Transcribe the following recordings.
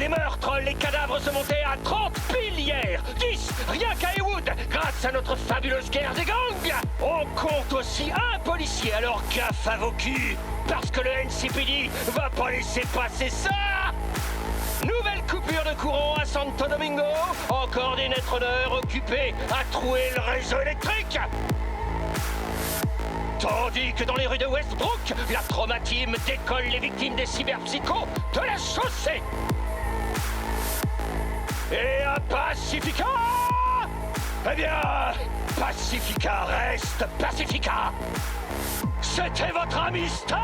Les meurtres, les cadavres se montaient à 30 piles hier. 10, rien qu'à Heywood, grâce à notre fabuleuse guerre des gangs. On compte aussi un policier, alors gaffe à vos culs, parce que le NCPD va pas laisser passer ça. Nouvelle coupure de courant à Santo Domingo. Encore des netroneurs occupés à trouer le réseau électrique. Tandis que dans les rues de Westbrook, la trauma team décolle les victimes des cyberpsychos de la chaussée. Et à Pacifica, eh bien, Pacifica reste Pacifica. C'était votre ami Stan.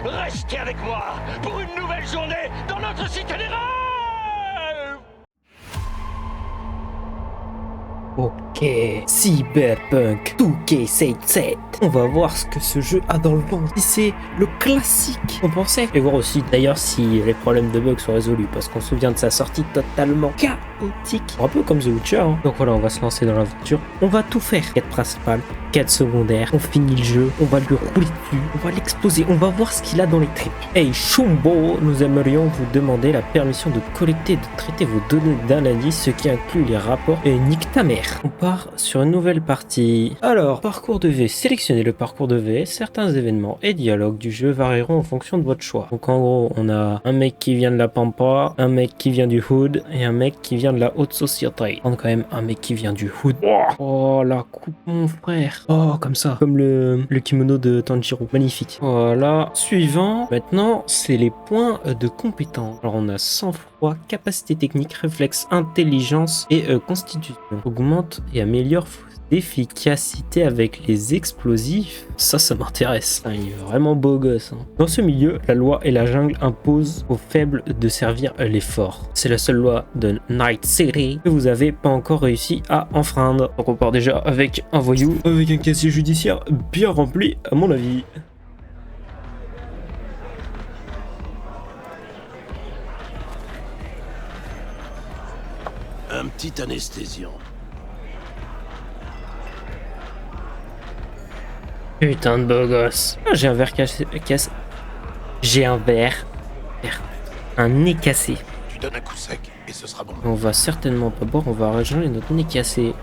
Restez avec moi pour une nouvelle journée dans notre cité des rêves. Ok, Cyberpunk 2K77. On va voir ce que ce jeu a dans le ventre. Si c'est le classique qu'on pensait. Et voir aussi d'ailleurs si les problèmes de bugs sont résolus. Parce qu'on se souvient de sa sortie totalement chaotique. Un peu comme The Witcher. Hein. Donc voilà, on va se lancer dans l'aventure. On va tout faire. Quête principale, quête secondaire. On finit le jeu. On va lui rouler dessus. On va l'exploser. On va voir ce qu'il a dans les tripes. Hey Shumbo, nous aimerions vous demander la permission de collecter et de traiter vos données d'analyse, ce qui inclut les rapports et nique ta mère. On part sur une nouvelle partie. Alors, parcours de V. Sélectionnez le parcours de V. Certains événements et dialogues du jeu varieront en fonction de votre choix. Donc en gros, on a un mec qui vient de la Pampa, un mec qui vient du Hood et un mec qui vient de la haute société. On a quand même un mec qui vient du Hood. Oh, la coupe, mon frère. Oh, comme ça. Comme le kimono de Tanjiro. Magnifique. Voilà. Suivant. Maintenant, c'est les points de compétence. Alors, on a 100 fois capacité technique, réflexe, intelligence et constitution. Augmente et améliore d'efficacité avec les explosifs. Ça m'intéresse. Il est vraiment beau gosse. Hein. Dans ce milieu, la loi et la jungle imposent aux faibles de servir les forts. C'est la seule loi de Night City que vous avez pas encore réussi à enfreindre. Donc on part déjà avec un voyou, avec un casier judiciaire bien rempli à mon avis. Un petit anesthésiant. Putain de beau gosse. Ah, j'ai un verre cassé. J'ai un verre. Un nez cassé. Tu donnes un coup sec et ce sera bon. On va certainement pas boire, on va rejoindre notre nez cassé.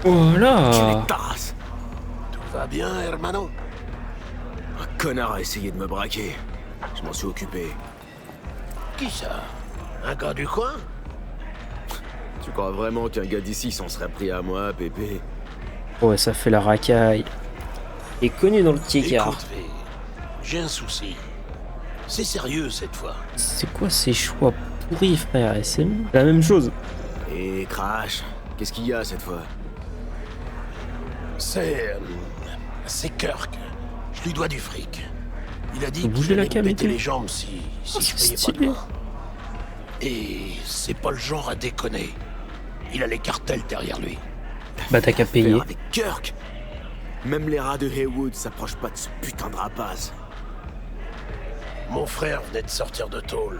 Voilà. Tu les tasses. Tout va bien, hermano? Un connard a essayé de me braquer. Je m'en suis occupé. Qui ça? Un gars du coin? Tu crois vraiment qu'un gars d'ici s'en serait pris à moi, Pépé? Ouais, ça fait la racaille. Il est connu dans le Tiekar. Écoute, V, j'ai un souci. C'est sérieux cette fois. C'est quoi ces choix pourris, frère? Et c'est la même chose. Et Crash, qu'est-ce qu'il y a cette fois? C'est Kirk. Je lui dois du fric. Il a dit Faut bouger qu'il la allait me cam et péter tout. les jambes si Oh, je c'est payais pas stylé. demain. Et c'est pas le genre à déconner. Il a les cartels derrière lui. Bah t'as qu'à payer. Faire avec Kirk. Même les rats de Heywood s'approchent pas de ce putain de rapace. Mon frère venait de sortir de tôle.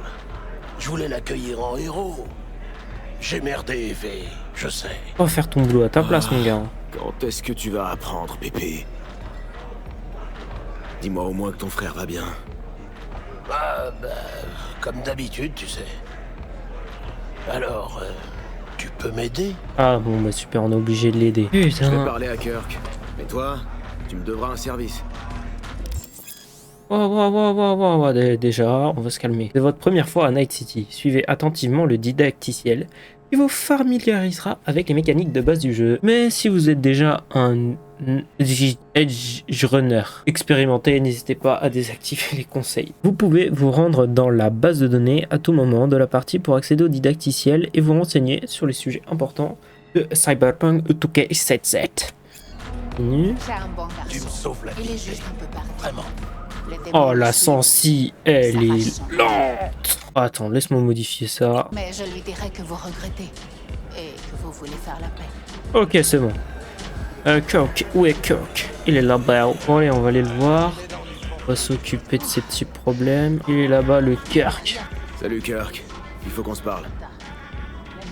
Je voulais l'accueillir en héros. J'ai merdé, V, je sais. On va faire ton boulot à ta place, mon gars. Quand est-ce que tu vas apprendre, Pépé? Dis-moi au moins que ton frère va bien. Ah, bah, comme d'habitude, tu sais. Alors, tu peux m'aider? Ah bon, bah super, on est obligé de l'aider. Je vais Putain. parler à Kirk. Mais toi, tu me devras un service. Déjà, on va se calmer. C'est votre première fois à Night City. Suivez attentivement le didacticiel qui vous familiarisera avec les mécaniques de base du jeu. Mais si vous êtes déjà un edge runner expérimenté, n'hésitez pas à désactiver les conseils. Vous pouvez vous rendre dans la base de données à tout moment de la partie pour accéder au didacticiel et vous renseigner sur les sujets importants de Cyberpunk 2K77. Continue. C'est un bon garçon. Tu me sauves la Il est vie, juste un peu parti. vraiment. Les démons Oh, la le suivent. sensi, elle Ça est rachante. lente. Attends, laisse-moi modifier ça. Mais je lui dirai que vous regrettez et que vous voulez faire la paix. Ok, c'est bon. Kirk, où est Kirk? Il est là-bas. Bon, allez, on va aller le voir. On va s'occuper de ces petits problèmes. Il est là-bas, le Kirk. Salut Kirk, il faut qu'on se parle.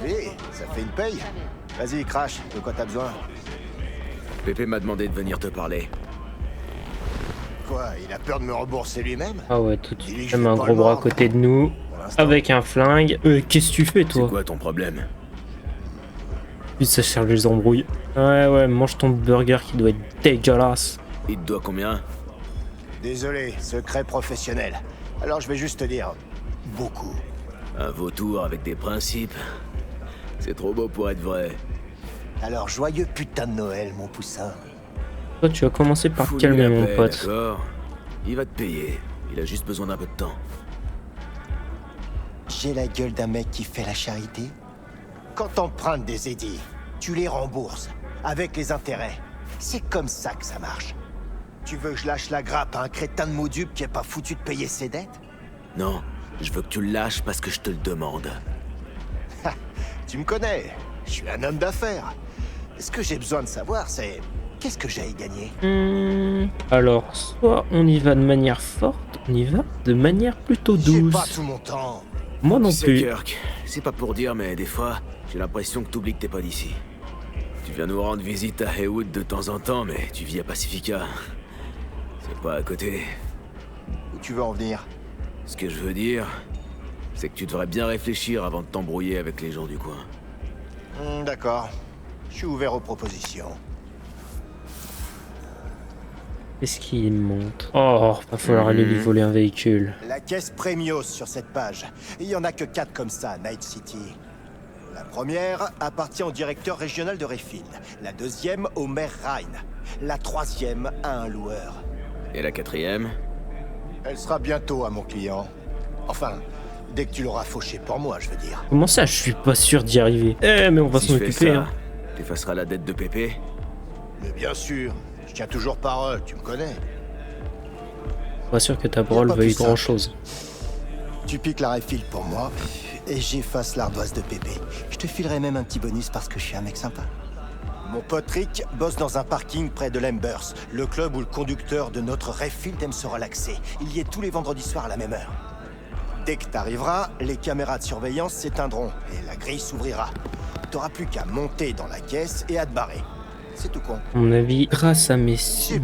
Hé, ça fait une paye. Vas-y, Crash, de quoi t'as besoin? Pépé m'a demandé de venir te parler. Quoi, il a peur de me rembourser lui-même? Ah ouais, tout de Il dit suite, que je même un vais pas gros le bras à voir. côté de nous, Pour l'instant. avec un flingue. Qu'est-ce que tu fais, C'est toi? quoi ton problème? Puis ça cherche les embrouilles. Ouais, mange ton burger qui doit être dégueulasse. Il te doit combien? Désolé, secret professionnel. Alors je vais juste te dire... beaucoup. Un vautour avec des principes. C'est trop beau pour être vrai. Alors joyeux putain de Noël, mon poussin. Toi, tu vas commencer par Fous-lui calmer la mon paix, pote. d'accord? Il va te payer. Il a juste besoin d'un peu de temps. J'ai la gueule d'un mec qui fait la charité. Quand t'empruntes des édits, tu les rembourses, avec les intérêts. C'est comme ça que ça marche. Tu veux que je lâche la grappe à un crétin de Maudup qui est pas foutu de payer ses dettes? Non, je veux que tu le lâches parce que je te le demande. Tu me connais, je suis un homme d'affaires. Ce que j'ai besoin de savoir, c'est... qu'est-ce que j'ai à y gagner? Alors, soit on y va de manière forte, on y va de manière plutôt J'ai douce. pas tout mon temps. Moi non Tu sais, plus. Kirk, c'est pas pour dire, mais des fois, j'ai l'impression que t'oublies que t'es pas d'ici. Tu viens nous rendre visite à Haywood de temps en temps, mais tu vis à Pacifica. C'est pas à côté. Où tu veux en venir? Ce que je veux dire, c'est que tu devrais bien réfléchir avant de t'embrouiller avec les gens du coin. D'accord. Je suis ouvert aux propositions. Qu'est-ce qu'il monte? Oh, va falloir aller lui voler un véhicule. La caisse Premios sur cette page. Il y en a que 4 comme ça à Night City. La première appartient au directeur régional de Rayfield. La deuxième au maire Ryan. La troisième à un loueur. Et la quatrième? Elle sera bientôt à mon client. Enfin, dès que tu l'auras fauché pour moi, je veux dire. Comment ça, je suis pas sûr d'y arriver? Mais on va Si s'en je fais occuper, ça, hein. t'effaceras la dette de Pépé? Mais bien sûr, je tiens toujours parole, tu me connais. Pas sûr que ta brole pas veuille plus simple. grand chose. Tu piques la Rayfield pour moi, et j'efface l'ardoise de Pépé. Je te filerai même un petit bonus parce que je suis un mec sympa. Mon pote Rick bosse dans un parking près de l'Embers, le club où le conducteur de notre Rayfield aime se relaxer. Il y est tous les vendredis soirs à la même heure. Dès que t'arriveras, les caméras de surveillance s'éteindront et la grille s'ouvrira. T'auras plus qu'à monter dans la caisse et à te barrer. C'est tout con. À mon avis, grâce à mes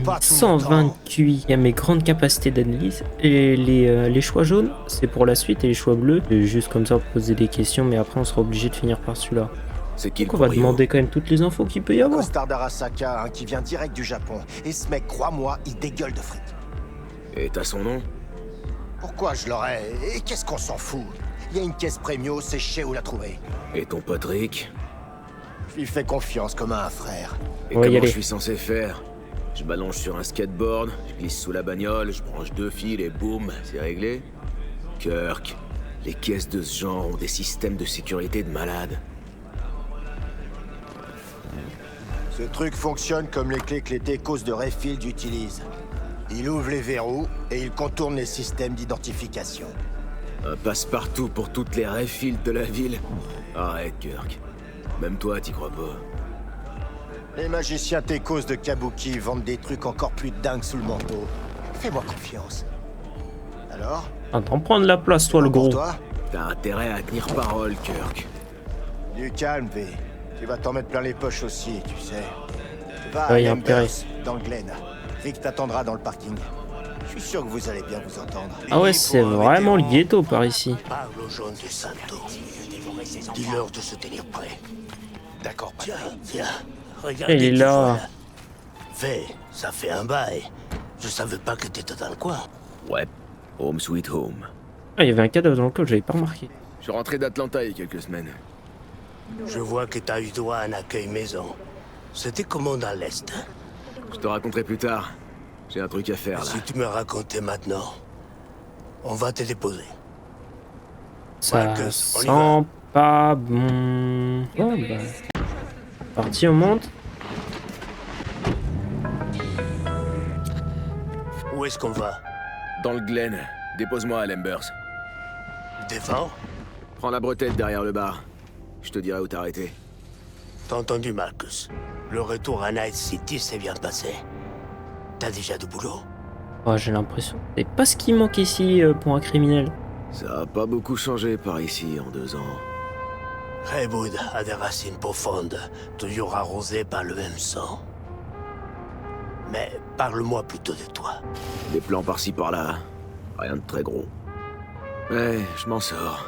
pas tout mon 120 temps. QI et à mes grandes capacités d'analyse, et les choix jaunes, c'est pour la suite, et les choix bleus, c'est juste comme ça pour poser des questions, mais après on sera obligé de finir par celui-là. C'est qui le Donc on va proprio? demander quand même toutes les infos qu'il peut y avoir. Costard d'Arasaka, qui vient direct du Japon. Et ce mec, crois-moi, il dégueule de fric. Et t'as son nom? Pourquoi je l'aurais? Et qu'est-ce qu'on s'en fout? Il y a une caisse Premio, c'est chez où la trouver. Et ton pote Rick? Je lui fais confiance comme à un frère. Et On va y comment aller. je suis censé faire? Je m'allonge sur un skateboard, je glisse sous la bagnole, je branche 2 fils et boum, c'est réglé? Kirk, les caisses de ce genre ont des systèmes de sécurité de malade. Ce truc fonctionne comme les clés que les techos de Rayfield utilisent. Il ouvre les verrous et il contourne les systèmes d'identification. Un passe-partout pour toutes les Rayfield de la ville. Arrête, Kirk. Même toi, t'y crois pas. Les magiciens techos de Kabuki vendent des trucs encore plus dingues sous le manteau. Fais-moi confiance. Alors? Attends, prendre la place, toi, le Pour gros. toi? T'as intérêt à tenir parole, Kirk. Du calme, V. Tu vas t'en mettre plein les poches aussi, tu sais. Va Ouais, à y a Embers, intérêt. dans le Glen. Rick t'attendra dans le parking. Je suis sûr que vous allez bien vous entendre. Ah ouais, c'est vraiment le ghetto par ici. Parle aux jaunes du Santo. Dis-leur de se tenir prêts. D'accord, tiens, tiens. Regarde. Il est là. Fais, ça fait un bail. Je savais pas que t'étais dans le coin. Ouais, home sweet home. Ah, il y avait un cadavre dans le col, j'avais pas remarqué. Je suis rentré d'Atlanta il y a quelques semaines. Je vois que t'as eu droit à un accueil maison. C'était comment dans l'Est? Je te raconterai plus tard. J'ai un truc à faire, là. Si tu me racontais maintenant, on va te déposer. Ça Marcus, on y sent pas bon. Oh bah. Parti, on monte. Où est-ce qu'on va? Dans le Glen. Dépose-moi à l'Embers. Devant? Prends la bretelle derrière le bar. Je te dirai où t'arrêter. T'as entendu, Marcus? Le retour à Night City s'est bien passé. T'as déjà du boulot? Oh, j'ai l'impression. C'est pas ce qui manque ici pour un criminel. Ça a pas beaucoup changé par ici en 2 ans. Haywood a des racines profondes, toujours arrosées par le même sang. Mais parle-moi plutôt de toi. Des plans par-ci par-là. Rien de très gros. Ouais, je m'en sors.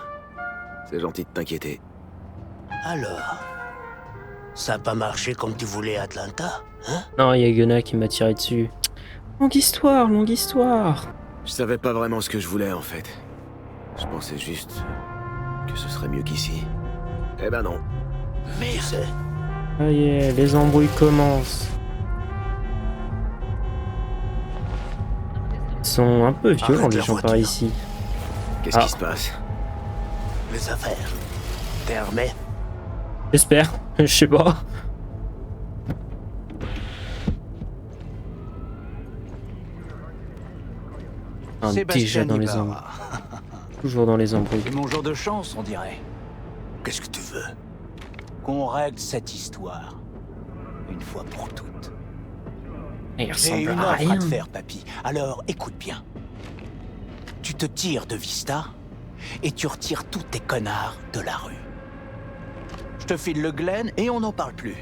C'est gentil de t'inquiéter. Alors, ça a pas marché comme tu voulais à Atlanta, hein? Non, il y a Gunnar qui m'a tiré dessus. Longue histoire, longue histoire. Je savais pas vraiment ce que je voulais en fait. Je pensais juste que ce serait mieux qu'ici. Eh ben non. Mais c'est... Ah yeah, les embrouilles commencent. Ils sont un peu violents Arrête les la gens par voiture. ici. Qu'est-ce Ah. qui se passe? les affaires. T'es armé? J'espère, je sais pas. Ah, déjà dans les embrouilles. Toujours dans les embrouilles. C'est mon jour de chance, on dirait. Qu'est-ce que tu veux? Qu'on règle cette histoire. Une fois pour toutes. Il J'ai ressemble une à offre à rien. te faire, papy. Alors, écoute bien. Tu te tires de Vista et tu retires tous tes connards de la rue. Je te file le Glen et on n'en parle plus.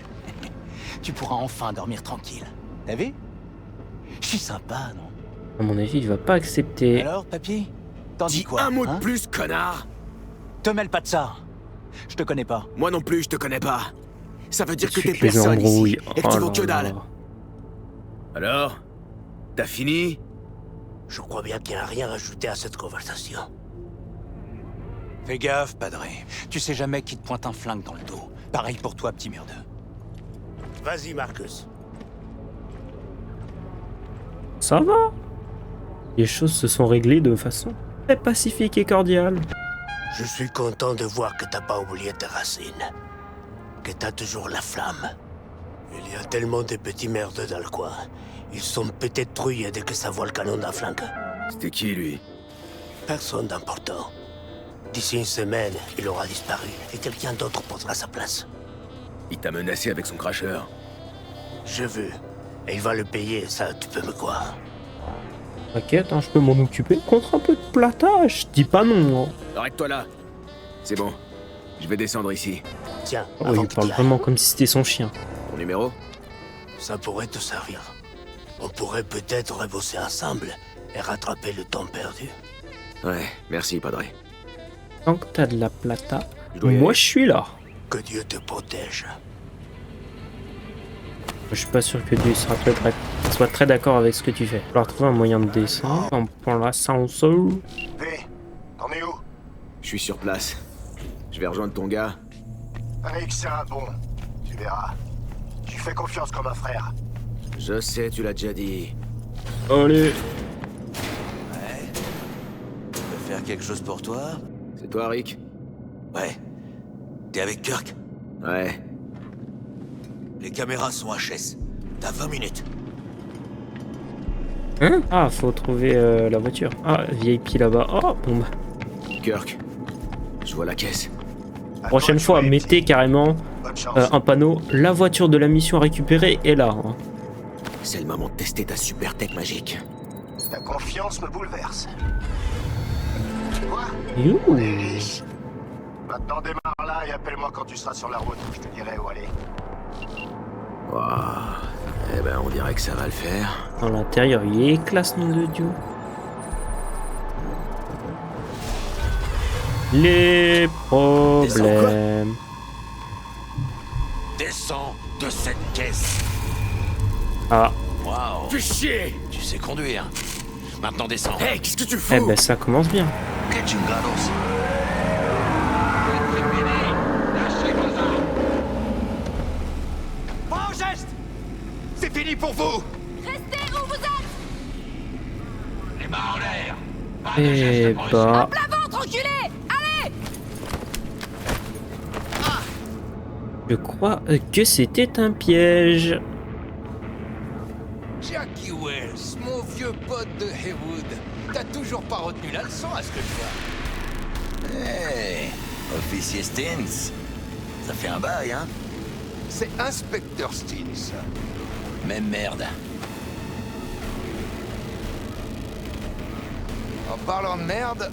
Tu pourras enfin dormir tranquille. T'as vu? Je suis sympa, non? À mon avis, il va pas accepter. Alors, papy? T'en dis Dis quoi? un mot hein de plus, connard! Te mêle pas de ça. Je te connais pas. Moi non plus, je te connais pas. Ça veut dire que Suite t'es les personne embrouilles. ici et que tu Oh vaux là que dalle. là. Alors? T'as fini? Je crois bien qu'il n'y a rien à ajouter à cette conversation. Fais gaffe, Padré. Tu sais jamais qui te pointe un flingue dans le dos. Pareil pour toi, petit merdeux. Vas-y, Marcus. Ça va. Les choses se sont réglées de façon très pacifique et cordiale. Je suis content de voir que t'as pas oublié tes racines. Que t'as toujours la flamme. Il y a tellement de petits merdeux dans le coin. Ils sont peut-être trouillés dès que ça voit le canon d'un flingue. C'était qui, lui? Personne d'important. D'ici une semaine, il aura disparu et quelqu'un d'autre prendra sa place. Il t'a menacé avec son cracheur. Je veux. Et il va le payer, ça, tu peux me croire. T'inquiète, hein, je peux m'en occuper contre un peu de platage. Dis pas non. Hein. Arrête-toi là. C'est bon. Je vais descendre ici. Tiens, Oh, avant il que parle t'y ailles, vraiment comme si c'était son chien. Ton numéro? ça pourrait te servir. On pourrait peut-être rebosser ensemble et rattraper le temps perdu. Ouais, merci, Padré. Tant que t'as de la plata, Je dois y moi aller. je suis là. Que Dieu te protège. Je suis pas sûr que Dieu soit très d'accord avec ce que tu fais. Il va falloir trouver un moyen de descendre. On prend l'ascenseur. V, t'en es où? Je suis sur place. Je vais rejoindre ton gars. Rick, c'est un bon. Tu verras. Tu fais confiance comme un frère. Je sais, tu l'as déjà dit. Allez. Je peux faire quelque chose pour toi? C'est toi, Rick? Ouais. T'es avec Kirk? Ouais. Les caméras sont HS. T'as 20 minutes. Hein? Ah, faut trouver la voiture. Ah, VIP là-bas. Oh, bon bah. Kirk. Je vois la caisse. Prochaine fois, mettez carrément Bonne chance. un panneau. La voiture de la mission à récupérer est là. Hein. C'est le moment de tester ta super tech magique. Ta confiance me bouleverse. Tu vois? You. On est riche. Maintenant démarre là et appelle-moi quand tu seras sur la route. Je te dirai où aller. Waouh. Eh ben, on dirait que ça va le faire. Dans l'intérieur, il est classe, nom de Dieu. Les problèmes. Descends de cette caisse. Ah, Waouh. Fais chier! Tu sais conduire. Maintenant descends. Hey, qu'est-ce que tu fous? eh ben ça commence bien. Que chingados. Pas au geste. C'est fini pour vous. Restez où vous êtes! Les mains en l'air. Eh bah, Plat ventre, enculé! Allez! je crois que c'était un piège. Jackie Wells, mon vieux pote de Haywood. T'as toujours pas retenu la leçon à ce que je vois. Hey, officier Stins. Ça fait un bail, hein? C'est Inspecteur Stins. Même merde. En parlant de merde,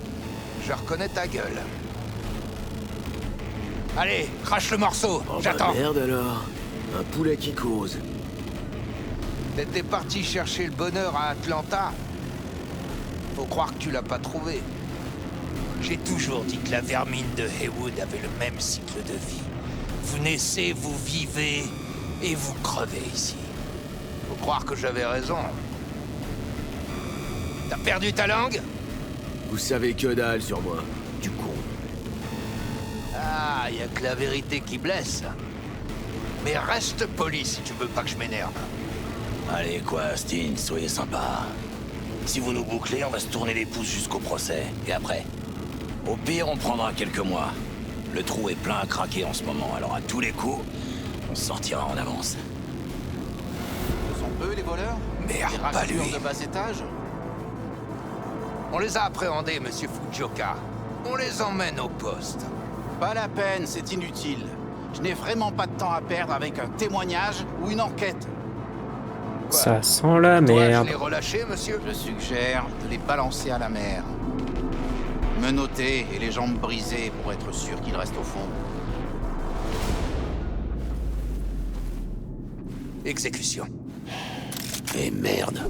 je reconnais ta gueule. Allez, crache le morceau, Oh, bah j'attends. merde alors. Un poulet qui cause. T'étais parti chercher le bonheur à Atlanta. Faut croire que tu l'as pas trouvé. J'ai toujours dit que la vermine de Heywood avait le même cycle de vie. Vous naissez, vous vivez, et vous crevez ici. Faut croire que j'avais raison. T'as perdu ta langue? Vous savez que dalle sur moi, du con. Ah, y a que la vérité qui blesse. Mais reste poli si tu veux pas que je m'énerve. Allez quoi, Steen, soyez sympa. Si vous nous bouclez, on va se tourner les pouces jusqu'au procès. Et après? Au pire, on prendra quelques mois. Le trou est plein à craquer en ce moment, alors à tous les coups, on sortira en avance. Ce sont eux les voleurs? Merde, Les pas lui. racketteurs de bas étage? On les a appréhendés, monsieur Fujioka. On les emmène au poste. Pas la peine, c'est inutile. Je n'ai vraiment pas de temps à perdre avec un témoignage ou une enquête. Ça sent la Dois-je merde. les relâcher, monsieur? Je suggère de les balancer à la mer. Menottés et les jambes brisées pour être sûr qu'ils restent au fond. Exécution. Et merde.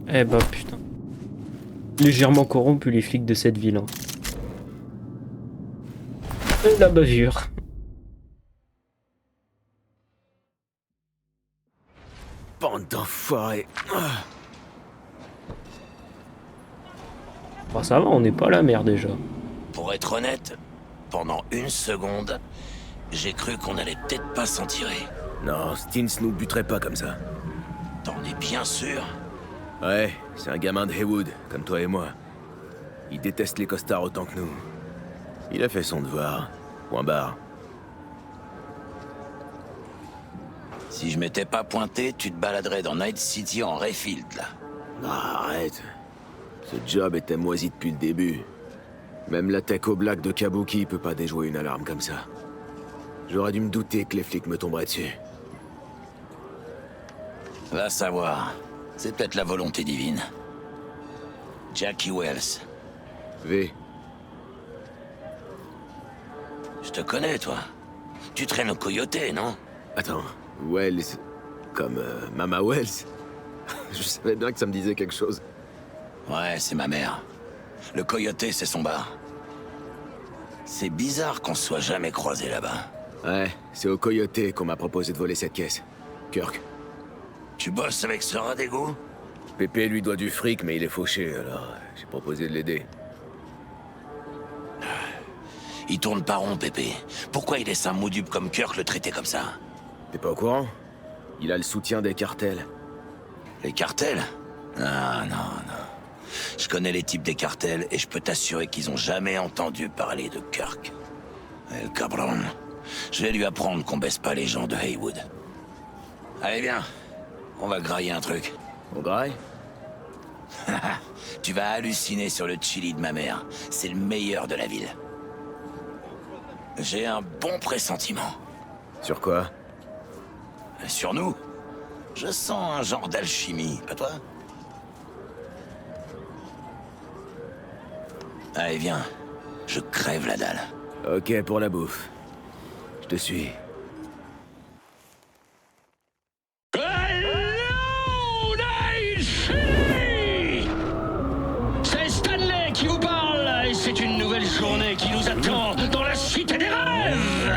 Eh bah putain. Légèrement corrompu les flics de cette ville. Hein. Et la bavure. Bande d'enfoirés. Bon, ça va, on n'est pas à la mer déjà. Pour être honnête, pendant une seconde, j'ai cru qu'on allait peut-être pas s'en tirer. Non, Stins nous buterait pas comme ça. T'en es bien sûr? Ouais, c'est un gamin de Heywood, comme toi et moi. Il déteste les costards autant que nous. Il a fait son devoir. Point barre. Si je m'étais pas pointé, tu te baladerais dans Night City en Rayfield, là. Ah, arrête. Ce job était moisi depuis le début. Même la tech au black de Kabuki peut pas déjouer une alarme comme ça. J'aurais dû me douter que les flics me tomberaient dessus. Va savoir. C'est peut-être la volonté divine. Jackie Wells. V. Je te connais, toi. Tu traînes au coyoté, non? Attends, Wells... Comme Mama Wells? Je savais bien que ça me disait quelque chose. Ouais, c'est ma mère. Le coyoté, c'est son bar. C'est bizarre qu'on se soit jamais croisés là-bas. Ouais, c'est au coyoté qu'on m'a proposé de voler cette caisse. Kirk. Tu bosses avec ce rat d'égout? Pépé lui doit du fric, mais il est fauché, alors j'ai proposé de l'aider. Il tourne pas rond, Pépé. Pourquoi il laisse un moudube comme Kirk le traiter comme ça? T'es pas au courant? Il a le soutien des cartels. Les cartels? Ah, non, non. Je connais les types des cartels et je peux t'assurer qu'ils ont jamais entendu parler de Kirk. El cabron. Je vais lui apprendre qu'on baisse pas les gens de Heywood. Allez, viens. On va grailler un truc. On graille? Tu vas halluciner sur le chili de ma mère. C'est le meilleur de la ville. J'ai un bon pressentiment. Sur quoi? Sur nous? Je sens un genre d'alchimie, pas toi? Allez, viens. Je crève la dalle. Ok pour la bouffe. Je te suis. Hello, Night City! C'est Stanley qui vous parle, et c'est une nouvelle journée qui nous attend dans la cité des rêves!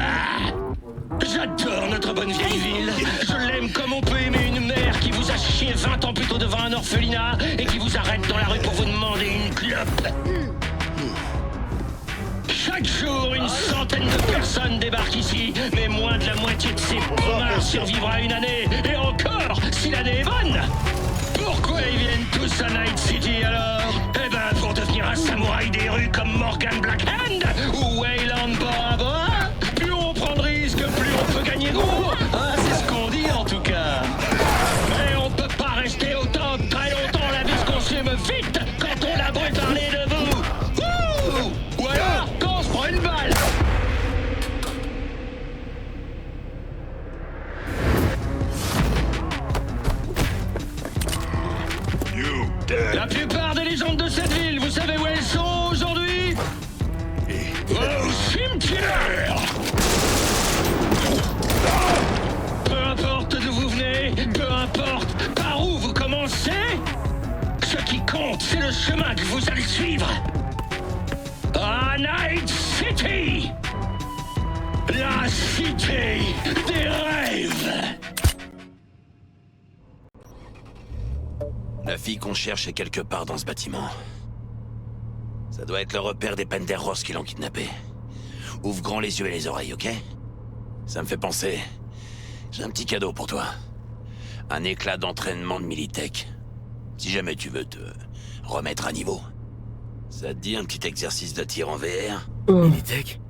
J'adore notre bonne vieille ville. Je l'aime comme on peut aimer une mère qui vous a chié 20 ans plus tôt devant un orphelinat et qui vous arrête dans la rue pour vous demander une clope. Chaque jour, une centaine de personnes débarquent ici, mais moins de la moitié de ces pommards survivra une année, et encore, si l'année est bonne. Pourquoi ils viennent tous à Night City alors? Eh ben, pour devenir un samouraï des rues comme Morgan Blackhand ou Wayland Bora Bora. Plus on prend de risques, plus on peut gagner gros. Ah, c'est ce qu'on dit en tout cas. Mais on peut pas rester autant très longtemps, la vie se consume vite quand on a beau parler de vous. Ouh! Ou alors, quand on se prend une balle. La plupart des légendes de cette ville, vous savez où elles sont aujourd'hui? Ouais, compte, c'est le chemin que vous allez suivre. À Night City, la cité des rêves. La fille qu'on cherche est quelque part dans ce bâtiment. Ça doit être le repère des Penderos qui l'ont kidnappé. Ouvre grand les yeux et les oreilles, ok? Ça me fait penser. J'ai un petit cadeau pour toi. Un éclat d'entraînement de Militech. Si jamais tu veux te remettre à niveau. Ça te dit un petit exercice de tir en VR? Militech?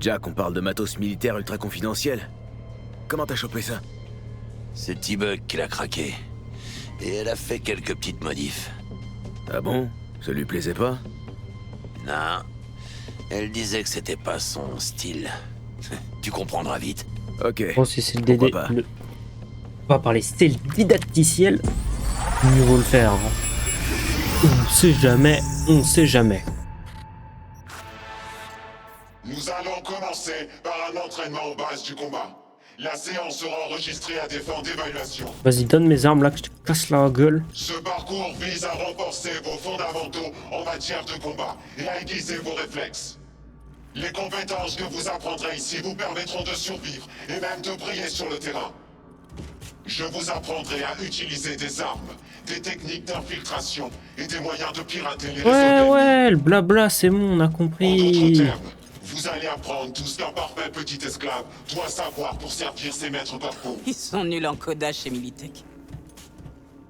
Jack, on parle de matos militaire ultra confidentiel. Comment t'as chopé ça? C'est T-Bug qui l'a craqué. Et elle a fait quelques petites modifs. Ah bon? Ça lui plaisait pas? Non. Elle disait que c'était pas son style. Tu comprendras vite. Ok. Bon, si c'est le Pourquoi DD. pas. On va parler style didacticiel. Mieux vaut le faire. Hein. On sait jamais, on sait jamais. Nous allons commencer par un entraînement aux bases du combat. La séance sera enregistrée à des fins d'évaluation. Vas-y, donne mes armes là que je te casse la gueule. Ce parcours vise à renforcer vos fondamentaux en matière de combat et à aiguiser vos réflexes. Les compétences que vous apprendrez ici vous permettront de survivre et même de briller sur le terrain. Je vous apprendrai à utiliser des armes, des techniques d'infiltration et des moyens de pirater les réseaux ennemis. Ouais, le blabla, c'est bon, on a En d'autres compris. termes, vous allez apprendre tout ce qu'un parfait petit esclave doit savoir pour servir ses maîtres parcours. Ils sont nuls en codage chez Militech.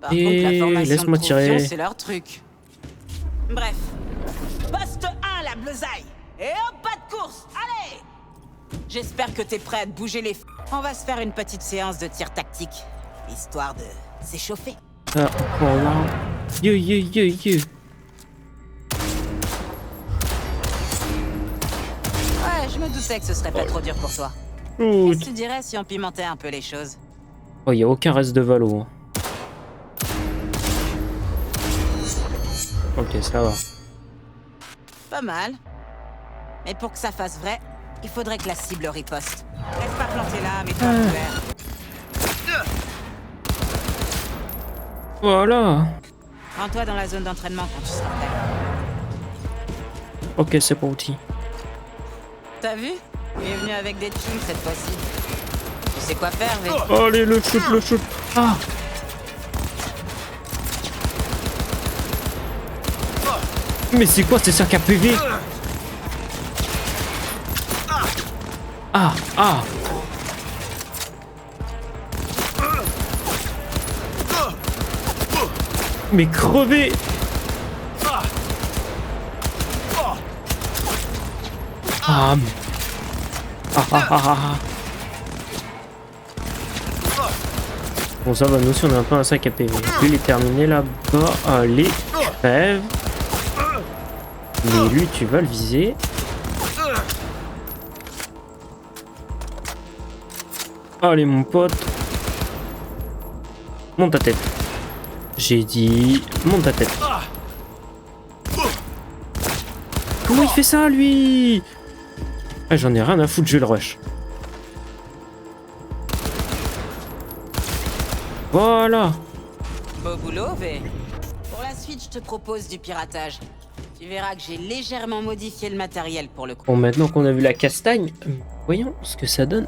Par Et contre, la formation laisse-moi de troufion, tirer. c'est leur truc. Bref. Poste 1, la bleusaille. Et hop, pas de course. Allez! J'espère que t'es prêt à te bouger les On va se faire une petite séance de tir tactique. Histoire de s'échauffer. Ah, voilà. Yo, yo, yo, yo. Ouais, je me doutais que ce serait pas trop dur pour toi. Oh, Qu'est-ce que tu dirais si on pimentait un peu les choses? oh, y a aucun reste de valo. Hein. Ok, ça va. Pas mal. Mais pour que ça fasse vrai, il faudrait que la cible riposte. Reste pas planté là, mets-toi à couvert. Voilà. Rends-toi dans la zone d'entraînement quand tu seras prêt. Ok, c'est parti. T'as vu? Il est venu avec des teams cette fois-ci. Tu sais quoi faire, V? Allez, le shoot, le shoot. Ah. Mais c'est quoi ces sacs à PV? Ah, ah. Mais crevez. Ah. Ah, ah, ah, ah. Bon, ça va, nous aussi on a un peu un sac à PV. Lui il est terminé là-bas. Allez, crève. Mais lui tu vas le viser. Allez mon pote. Monte ta tête. J'ai dit monte ta tête. Comment il fait ça lui? Ah, j'en ai rien à foutre, je vais le rush. Voilà. Beau boulot, V. Pour la suite, je te propose du piratage. Tu verras que j'ai légèrement modifié le matériel pour le coup. Bon, maintenant qu'on a vu la castagne, voyons ce que ça donne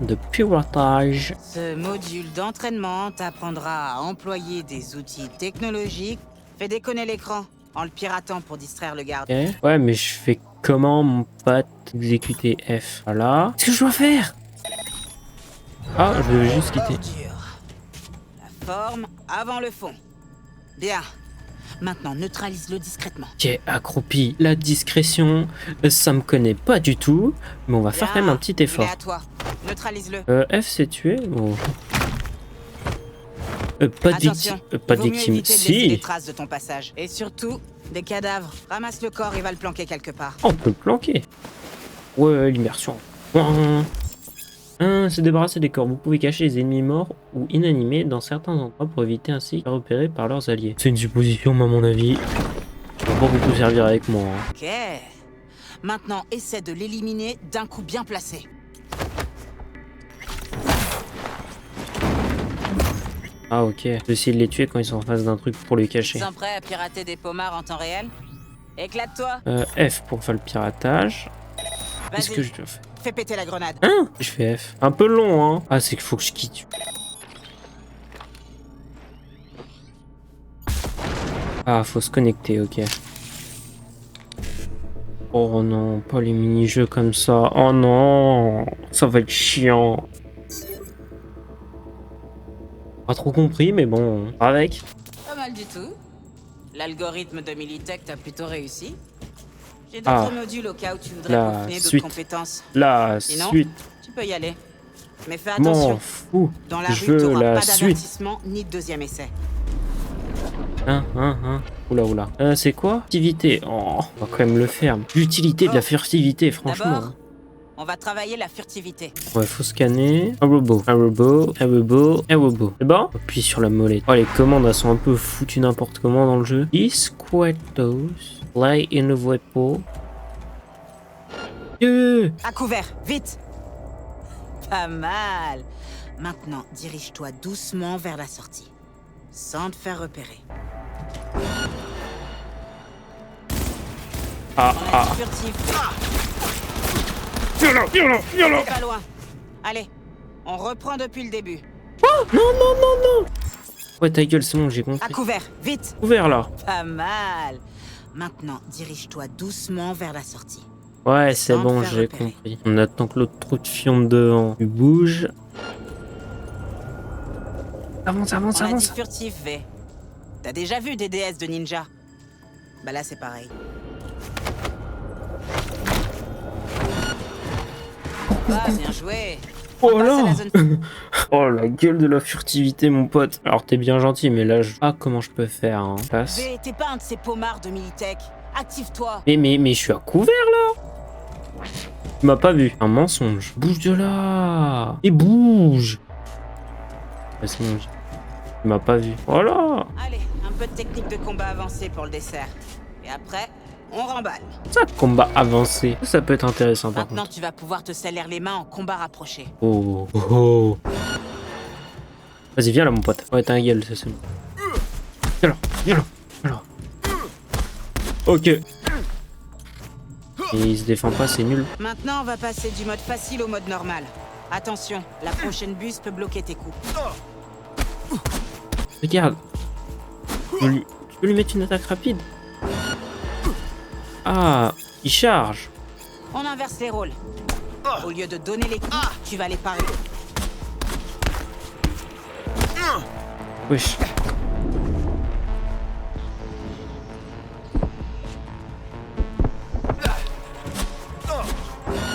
de piratage. Ce module d'entraînement t'apprendra à employer des outils technologiques. Fais déconner l'écran en le piratant pour distraire le garde. Ok. Ouais, mais je fais comment, mon pote? Exécuter F. Voilà. Qu'est-ce que je dois faire? Ah, je devais juste quitter. Ordure. La forme avant le fond. Bien. Maintenant, neutralise-le discrètement. Ok, accroupi. La discrétion, ça me connaît pas du tout, mais on va faire quand même un petit Il effort. est à toi. Neutralise-le. F, c'est tué? Bon. Pas de Attention, pas de vaut mieux victime. éviter de laisser des Si. traces de ton passage. Et surtout, des cadavres. Ramasse le corps et va le planquer quelque part. On peut le planquer. Ouais, l'immersion. Se débarrasser des corps. Vous pouvez cacher les ennemis morts ou inanimés dans certains endroits pour éviter ainsi de repérer par leurs alliés. C'est une supposition, mais à mon avis, ça va pas beaucoup servir avec moi. Hein. Ok. Maintenant, essaie de l'éliminer d'un coup bien placé. Ah ok. Je vais essayer de les tuer quand ils sont en face d'un truc pour les cacher. Ils sont prêts à pirater des pommards en temps réel? Éclate-toi. F pour faire le piratage. Qu'est-ce que Vas-y, je dois faire? fais péter la grenade. Hein? Je fais F. Un peu long, hein. Ah, c'est qu'il faut que je quitte. Ah, faut se connecter, ok. Oh non, pas les mini-jeux comme ça. Oh non, ça va être chiant. Pas trop compris, mais bon, avec. Pas mal du tout. L'algorithme de Militech t'a plutôt réussi. J'ai d'autres modules au cas où tu voudrais peaufiner d'autres compétences. La Sinon, suite. tu peux y aller. Mais fais M'en attention. fous. Dans la Je rue, veux t'auras la pas suite. d'avertissement ni de deuxième essai. Oula. C'est quoi? Furtivité. Oh, on va quand même le faire. L'utilité de la furtivité, franchement. D'abord, on va travailler la furtivité. Ouais, faut scanner. Un robot. C'est bon? Appuie sur la molette. Oh, les commandes, elles sont un peu foutues n'importe comment dans le jeu. Disquetos. Play in a weapon. À couvert, vite! Pas mal. Maintenant, dirige-toi doucement vers la sortie, sans te faire repérer. On a dit furtif. Viens pas loin. Allez, on reprend depuis le début. Non. Ouais, ta gueule, c'est bon, j'ai À compris. couvert, vite! Ouvert là. Pas mal. Maintenant, dirige-toi doucement vers la sortie. Ouais, c'est Sans bon, te faire j'ai repérer. compris. On attend que l'autre trou de fion devant. Tu bouges. Avance. On a dit furtif, V. T'as déjà vu des DS de ninja? Bah là, c'est pareil. Ah, bien joué. Oh On passe à là la zone- Oh la gueule de la furtivité, mon pote. Alors t'es bien gentil, mais là, ah, comment je peux faire, hein? Passe. V, t'es pas un de ces pommards de Militech. Active-toi. Mais je suis à couvert là. Tu m'as pas vu. Un mensonge. Bouge de là. Et bouge. Ouais, c'est bon. Tu m'as pas vu. Voilà. Allez, un peu de technique de combat avancée pour le dessert. Et après, on remballe. Ça, combat avancé. Ça peut être intéressant par Maintenant, contre. tu vas pouvoir te salir les mains en combat rapproché. Oh. Vas-y, viens là, mon pote. Ouais, t'as un gueule, ça c'est bon. Viens là. Ok. Et il se défend pas, c'est nul. Maintenant, on va passer du mode facile au mode normal. Attention, la prochaine buse peut bloquer tes coups. Regarde. Tu peux lui mettre une attaque rapide. Ah, il charge. On inverse les rôles. Au lieu de donner les coups, tu vas les parer. Wesh.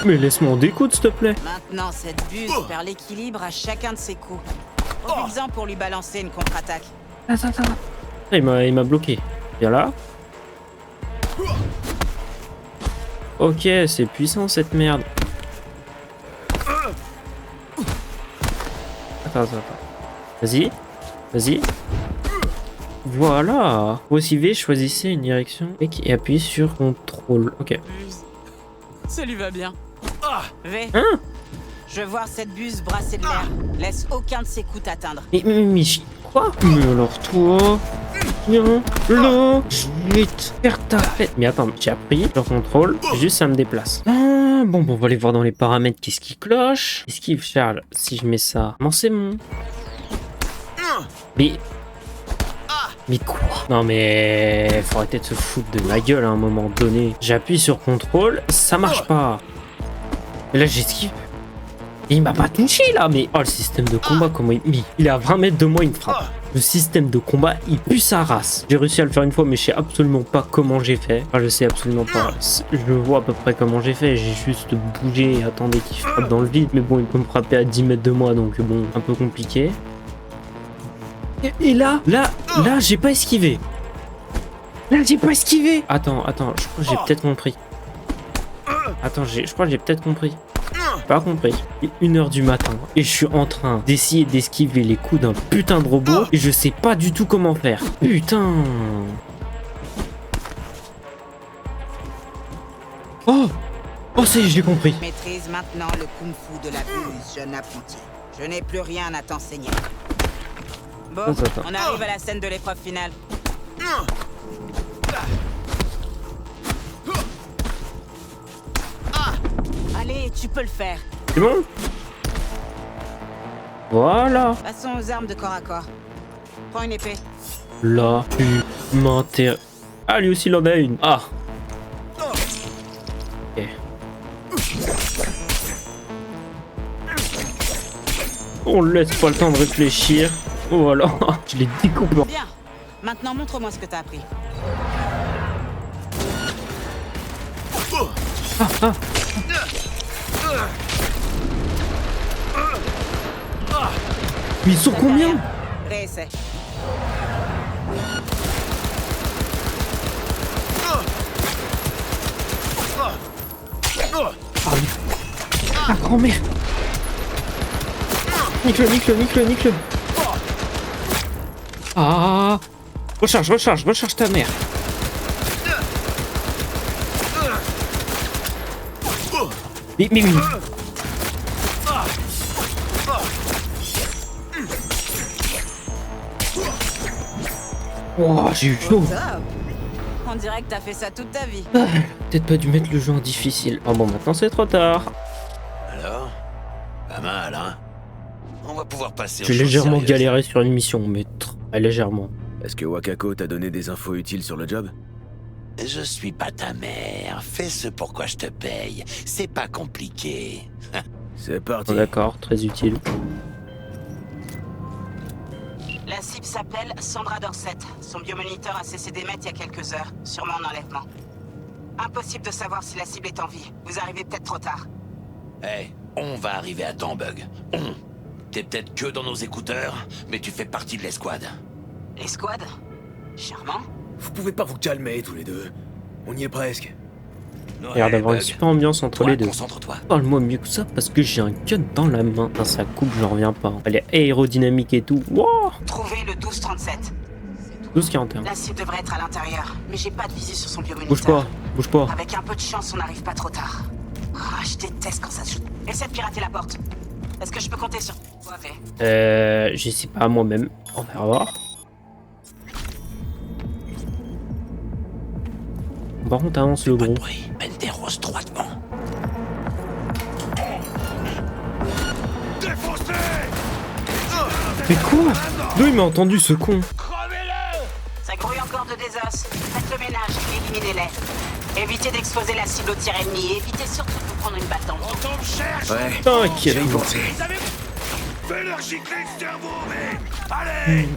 Mais laisse-moi en découdre, s'il te plaît. Maintenant, cette buse perd l'équilibre à chacun de ses coups. Profites-en pour lui balancer une contre-attaque. Attends. Il m'a bloqué. Viens là. Ok, c'est puissant cette merde. Attends. Vas-y. Voilà. Voici V, choisissez une direction et appuyez sur CTRL. Ok. Ça lui va bien. V. Hein? Je veux voir cette buse brasser de l'air. Laisse aucun de ses coups t'atteindre. Mais quoi? Mais alors toi, viens là, je vais te faire ta fête. Mais attends, j'ai appris sur contrôle, juste ça me déplace. Ah, bon, on va aller voir dans les paramètres qu'est-ce qui cloche. Esquive, Charles, si je mets ça, non c'est bon. Mais quoi? Non mais faut arrêter de se foutre de ma gueule à un moment donné. J'appuie sur contrôle, ça marche pas. Et là j'esquive. Et il m'a pas touché là, mais oh le système de combat, comment il est à 20 mètres de moi, il me frappe. Le système de combat, il pue sa race. J'ai réussi à le faire une fois, mais je sais absolument pas comment j'ai fait. Enfin, je sais absolument pas. Je vois à peu près comment j'ai fait. J'ai juste bougé et attendé qu'il frappe dans le vide. Mais bon, il peut me frapper à 10 mètres de moi, donc bon, un peu compliqué. Et là, j'ai pas esquivé. Attends, je crois que j'ai peut-être compris. Je crois que j'ai peut-être compris. Pas compris. Il est 1h du matin et je suis en train d'essayer d'esquiver les coups d'un putain de robot et je sais pas du tout comment faire. Putain. Oh, ça y est, j'ai compris. Maîtrise maintenant le kung-fu de la buse, jeune apprenti. Je n'ai plus rien à t'enseigner. Bon, Attends. on arrive à la scène de l'épreuve finale. Allez, tu peux le faire. C'est bon? Voilà. Passons aux armes de corps à corps. Prends une épée. Là, tu m'intéresses. Ah, lui aussi, il en a une. Ah. Ok. On laisse pas le temps de réfléchir. Voilà. Je l'ai découpé. Bien. Maintenant, montre-moi ce que t'as appris. Mais ils sont combien? Réessaie. Ah, grand-mère. Nique-le. Ah. Recharge ta mère. Mais. Oh, j'ai eu chaud. Top. On dirait que t'as fait ça toute ta vie. Ah, peut-être pas dû mettre le jeu en difficile. Ah bon, maintenant c'est trop tard. Alors? Pas mal, hein? On va pouvoir passer aux J'ai choses légèrement sérieuses. galéré sur une mission, mais très légèrement. Est-ce que Wakako t'a donné des infos utiles sur le job? Je suis pas ta mère. Fais ce pourquoi je te paye. C'est pas compliqué. C'est parti. Oh, d'accord, très utile. La cible s'appelle Sandra Dorset. Son biomoniteur a cessé d'émettre il y a quelques heures, sûrement en enlèvement. Impossible de savoir si la cible est en vie. Vous arrivez peut-être trop tard. Hey, on va arriver à temps, Bug. T'es peut-être que dans nos écouteurs, mais tu fais partie de l'escouade. L'escouade? Charmant. Vous pouvez pas vous calmer tous les deux. On y est presque. Il a l'air d'avoir une super ambiance entre les deux. Concentre-toi. Parle-moi mieux que ça parce que j'ai un gun dans la main. Putain, ça coupe, j'en reviens pas. Elle est aérodynamique et tout. Wow. Trouvez le 1237. 12-41. La cible devrait être à l'intérieur, mais j'ai pas de visu sur son biomoniteur. Bouge pas. Avec un peu de chance, on n'arrive pas trop tard. Ah, je déteste quand ça se joue. Essaie de pirater la porte. Est-ce que je peux compter sur toi, V? Je sais pas moi-même. On va voir. Par contre, avance le Pas de gros. bruit. Penteros droit devant. Mais quoi? D'où il m'a entendu ce con? Ça grouille encore de désos. Faites le ménage et éliminez-les. Évitez d'exposer la cible au tir ennemi et évitez surtout de vous prendre une balle dans le dos. Ouais. T'inquiète. J'ai y pensé. Fais-leur gicler le cerveau, mais... Allez!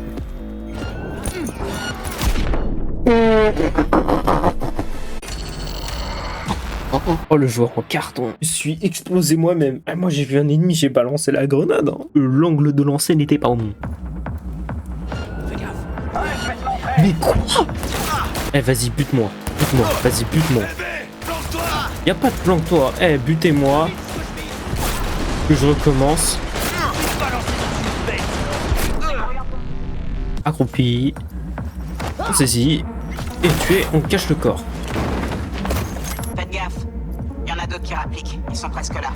Oh, le joueur en carton. Je suis explosé moi-même. Ah, moi, j'ai vu un ennemi, j'ai balancé la grenade. Hein. L'angle de lancer n'était pas au bon. Fais gaffe. Mais quoi? Eh, vas-y, bute-moi. Vas-y, bute-moi. Y'a pas de planque-toi. Eh, butez-moi. Que je recommence. Accroupi. On saisit. Et tué, on cache le corps. Faites gaffe. Il y en a d'autres qui rappliquent. Ils sont presque là.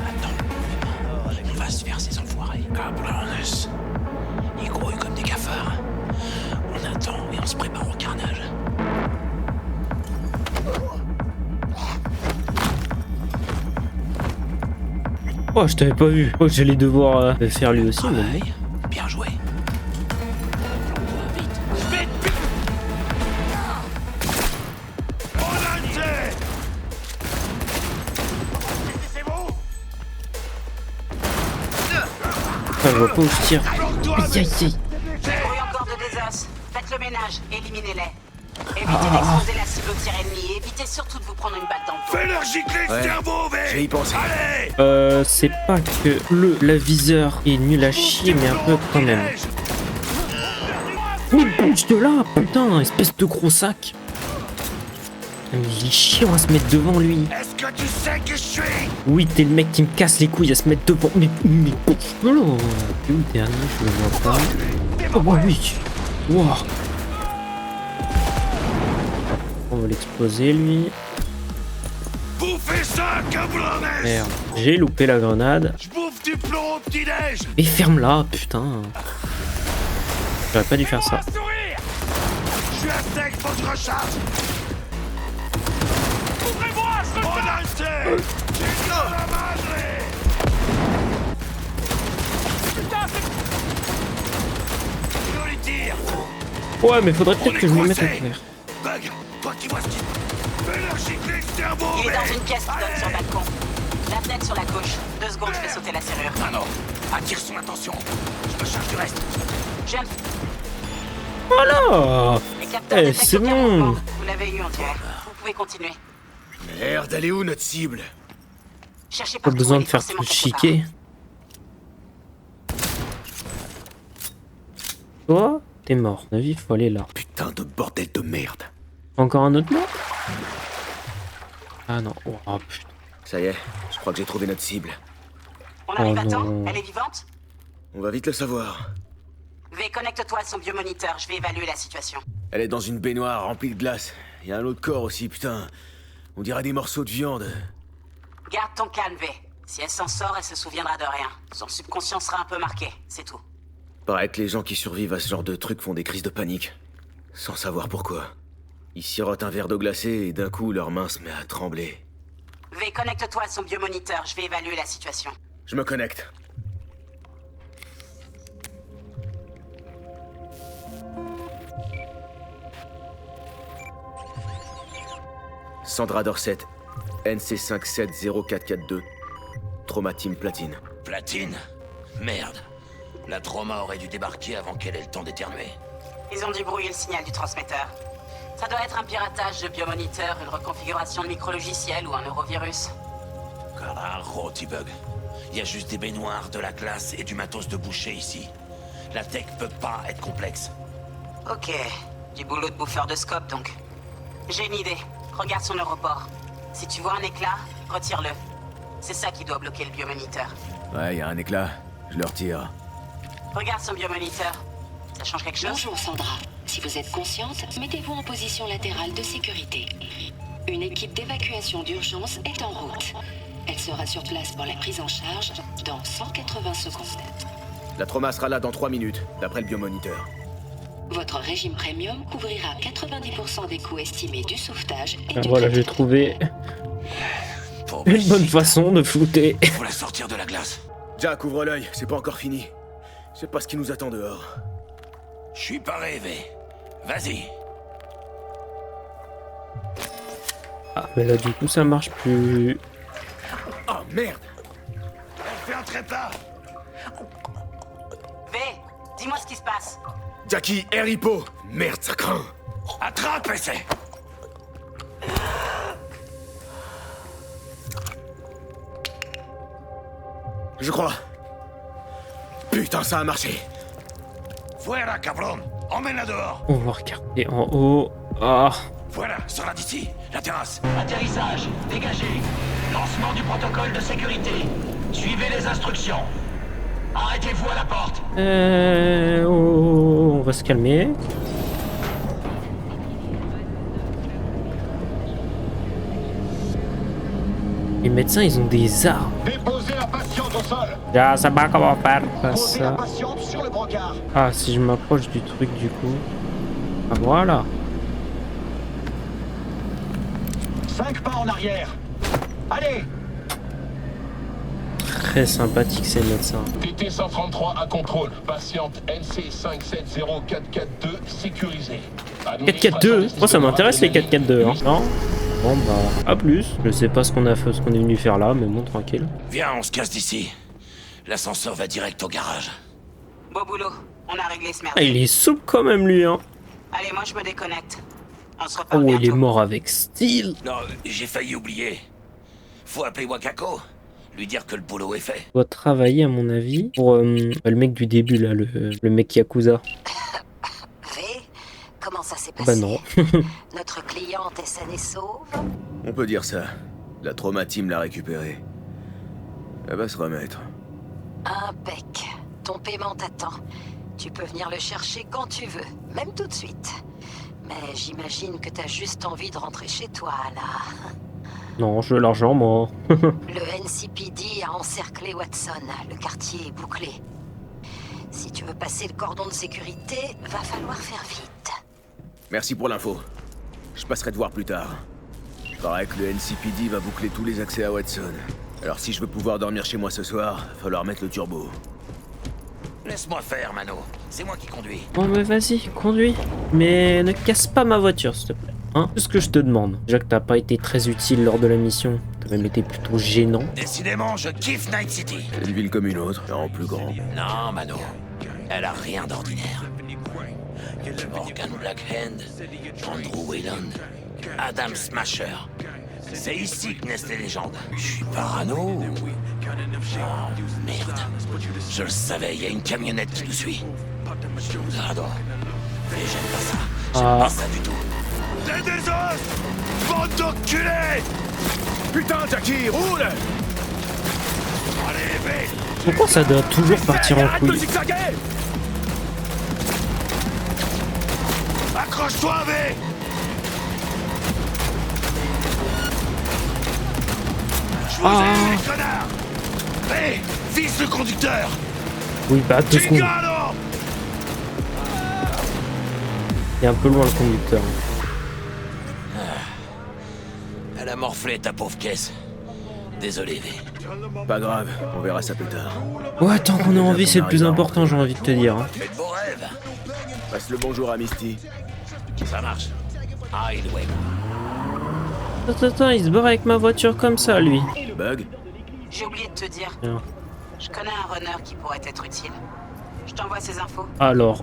On va se faire ces enfoirés. Cabrones. Ils grouillent comme des cafards. On attend et on se prépare au carnage. Oh, je t'avais pas vu. Oh, j'allais devoir le faire lui aussi. Mais... Travail. Bien joué. Enfin, je vois pas où je tire. Aïe, aïe, aïe. Ça grouille encore de désos. Faites le ménage. Éliminez-les. Évitez d'exposer la cible au tir ennemi et évitez surtout de vous prendre une balle dans le dos. Fais-leur gicler le Ouais. cerveau, mais... J'ai y pensé. Allez! C'est pas que la viseur est nul à chier, mais un peu quand même. Mais bouge de là, putain, espèce de gros sac. Mais il est chiant à se mettre devant lui. Est-ce que tu sais qui je suis? Oui, t'es le mec qui me casse les couilles à se mettre devant. Mais bouge de là. T'es où le dernier? Je le vois pas. Oh bah oui. Wow. On va l'exploser lui. Bouffez ça, cabrones! Merde. J'ai loupé la grenade. Je bouffe du plomb au petit-déj! Et ferme-la, putain. J'aurais pas dû faire ça. Je suis à sec, faut que je recharge. Ouvrez-moi, ce Volante! Chico la madre! putain, c'est... Go les tirs! Ouais, mais faudrait peut-être On que est je me mette à coincés. couvert. Bug, toi qui vois ce qui... Fais leur gicler le cerveau, Il est dans mais- une pièce qui donne sur le balcon. La fenêtre sur la gauche. 2 secondes, je fais sauter la serrure. Ah non, attire son attention. Je me charge du reste. Je viens de... Voilà. Les capteurs Eh, détectent c'est aucun bon. mouvement. Vous l'avez eu, on dirait. Vous pouvez continuer. Merde, elle est où notre cible? Cherchez Pas partout, besoin elle de est faire forcément tout quelque part. chiquer. Toi, t'es mort. À mon avis, faut aller là. Putain de bordel de merde. Encore un autre mort? Ah non. Oh putain. Ça y est, je crois que j'ai trouvé notre cible. On arrive Oh à temps? non. Elle est vivante? On va vite le savoir. V, connecte-toi à son biomoniteur. Je vais évaluer la situation. Elle est dans une baignoire remplie de glace. Il y a un autre corps aussi, putain. On dirait des morceaux de viande. Garde ton calme, V. Si elle s'en sort, elle se souviendra de rien. Son subconscient sera un peu marqué, c'est tout. Paraît que les gens qui survivent à ce genre de truc font des crises de panique. Sans savoir pourquoi. Ils sirotent un verre d'eau glacée et d'un coup leur main se met à trembler. V, connecte-toi à son biomoniteur. Je vais évaluer la situation. Je me connecte. Sandra Dorset, NC570442, Trauma Team Platine. Platine? Merde. La trauma aurait dû débarquer avant qu'elle ait le temps d'éternuer. Ils ont dû brouiller le signal du transmetteur. Ça doit être un piratage de biomoniteur, une reconfiguration de micro-logiciel ou un neurovirus. Carajo, T-Bug. Il y a juste des baignoires, de la glace et du matos de boucher ici. La tech peut pas être complexe. Ok, du boulot de bouffeur de scope donc. J'ai une idée. Regarde son europort. Si tu vois un éclat, retire-le. C'est ça qui doit bloquer le biomoniteur. Ouais, y a un éclat. Je le retire. Regarde son biomoniteur. Ça change quelque chose? Bonjour Sandra. Si vous êtes consciente, mettez-vous en position latérale de sécurité. Une équipe d'évacuation d'urgence est en route. Elle sera sur place pour la prise en charge dans 180 secondes. La trauma sera là dans 3 minutes, d'après le biomoniteur. Votre régime premium couvrira 90% des coûts estimés du sauvetage et Ah, du voilà, j'ai traitement. trouvé Pauvre une bonne shit. façon de flouter. Faut la sortir de la glace. Jack, ouvre l'œil, c'est pas encore fini. Je sais pas ce qui nous attend dehors. Je suis pas rêvé. Vas-y. Ah, mais là, du coup, ça marche plus. Oh merde! Fais un trépas. V, dis-moi ce qui se passe. Jackie, air hippo! Merde, ça craint! Attrape, essai. Je crois. Putain, ça a marché! Voilà, cabron. Emmène-la dehors. On va regarder en haut. Ah, Voilà, sors-la d'ici. La terrasse. Atterrissage, dégagé. Lancement du protocole de sécurité. Suivez les instructions. Arrêtez-vous à la porte. on va se calmer. Les médecins, ils ont des armes. Déposez la patiente au sol. Ah, ça va comment faire Posez la ça. patiente sur le brancard. Ah, si je m'approche du truc, du coup. Ah, voilà. 5 pas en arrière. Allez. Très sympathique ces médecins. TT 133 à contrôle. Patiente NC 570442 sécurisée. 4-4-2. Moi, ça m'intéresse les 4-4-2. Hein. Non. Bon, bah, à plus. Je sais pas ce qu'on a fait, ce qu'on est venu faire là, mais bon, tranquille. Viens, on se casse d'ici. L'ascenseur va direct au garage. Beau boulot. On a réglé ce Ah, merdier. il est souple quand même, lui, hein. Allez, moi je me déconnecte. On se Oh, reparle il est bientôt. mort avec style. Non, j'ai failli oublier. Faut appeler Wakako. Lui dire que le boulot est fait. On doit travailler, à mon avis, pour le mec du début, là, le mec Yakuza. V, comment ça s'est passé? Bah non. Notre cliente est saine et sauve? On peut dire ça. La trauma team l'a récupérée. Elle va se remettre. Impec. Ton paiement t'attend. Tu peux venir le chercher quand tu veux, même tout de suite. Mais j'imagine que t'as juste envie de rentrer chez toi, là. Non, je veux l'argent, moi. Le NCPD a encerclé Watson. Le quartier est bouclé. Si tu veux passer le cordon de sécurité, va falloir faire vite. Merci pour l'info. Je passerai te voir plus tard. Il paraît que le NCPD va boucler tous les accès à Watson. Alors si je veux pouvoir dormir chez moi ce soir, va falloir mettre le turbo. Laisse-moi faire, Mano. C'est moi qui conduis. Bon mais vas-y, conduis. Mais ne casse pas ma voiture, s'il te plaît. Hein? C'est ce que je te demande. Déjà que t'as pas été très utile lors de la mission. T'as même été plutôt gênant. Décidément, je kiffe Night City. C'est une ville comme une autre, mais en plus grand. Non, Mano. Elle a rien d'ordinaire. Morgan Blackhand, Andrew Wayland, Adam Smasher. C'est ici que naissent les légendes. Je suis parano. Oh, merde. Je le savais, il y a une camionnette qui nous suit. Ah non. Mais j'aime pas ça. J'aime pas ça du tout. T'es des os! Bande d'enculés! Putain, Jackie, roule! Allez, vite! Pourquoi ça doit toujours partir en Arrête de couille? zigzaguer! Accroche-toi, V! Je vous ai eu, les connards! V, vise le conducteur! Oui, bah 2 secondes. Chingalo! Il est un peu loin le conducteur. Elle a morflé ta pauvre caisse. Désolé, V. Pas grave, on verra ça plus tard. Ouais, tant qu'on est en vie, c'est le plus important, j'ai envie de te dire. Hein. Fais de beaux rêves. Passe le bonjour à Misty. Ça marche. Hideaway. Attends, il se barre avec ma voiture comme ça, lui. Bug? J'ai oublié de te dire. Bien. Je connais un runner qui pourrait être utile. Je t'envoie ses infos. Alors,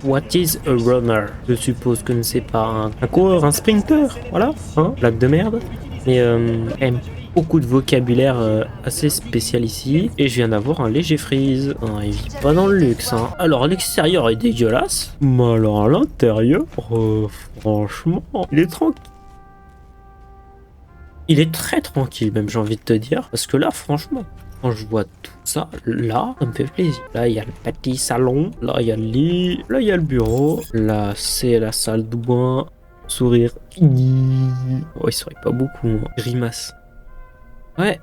what is a runner? Je suppose que c'est pas un coureur, un sprinter, voilà, hein, blague de merde. Mais quand même beaucoup de vocabulaire assez spécial ici. Et je viens d'avoir un léger freeze. Hein, il vit pas dans le luxe. Hein. Alors, l'extérieur est dégueulasse. Mais alors, à l'intérieur, franchement, il est tranquille. Il est très tranquille, même, j'ai envie de te dire. Parce que là, franchement, quand je vois tout ça, là, ça me fait plaisir. Là, il y a le petit salon. Là, il y a le lit. Là, il y a le bureau. Là, c'est la salle de bain. Sourire. Oh, il sourit pas beaucoup. Hein. Grimace. Ouais,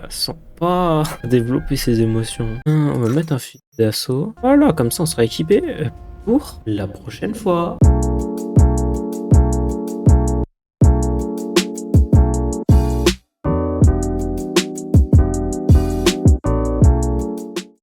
sans pas développer ses émotions. On va mettre un fusil d'assaut. Voilà, comme ça, on sera équipé pour la prochaine fois.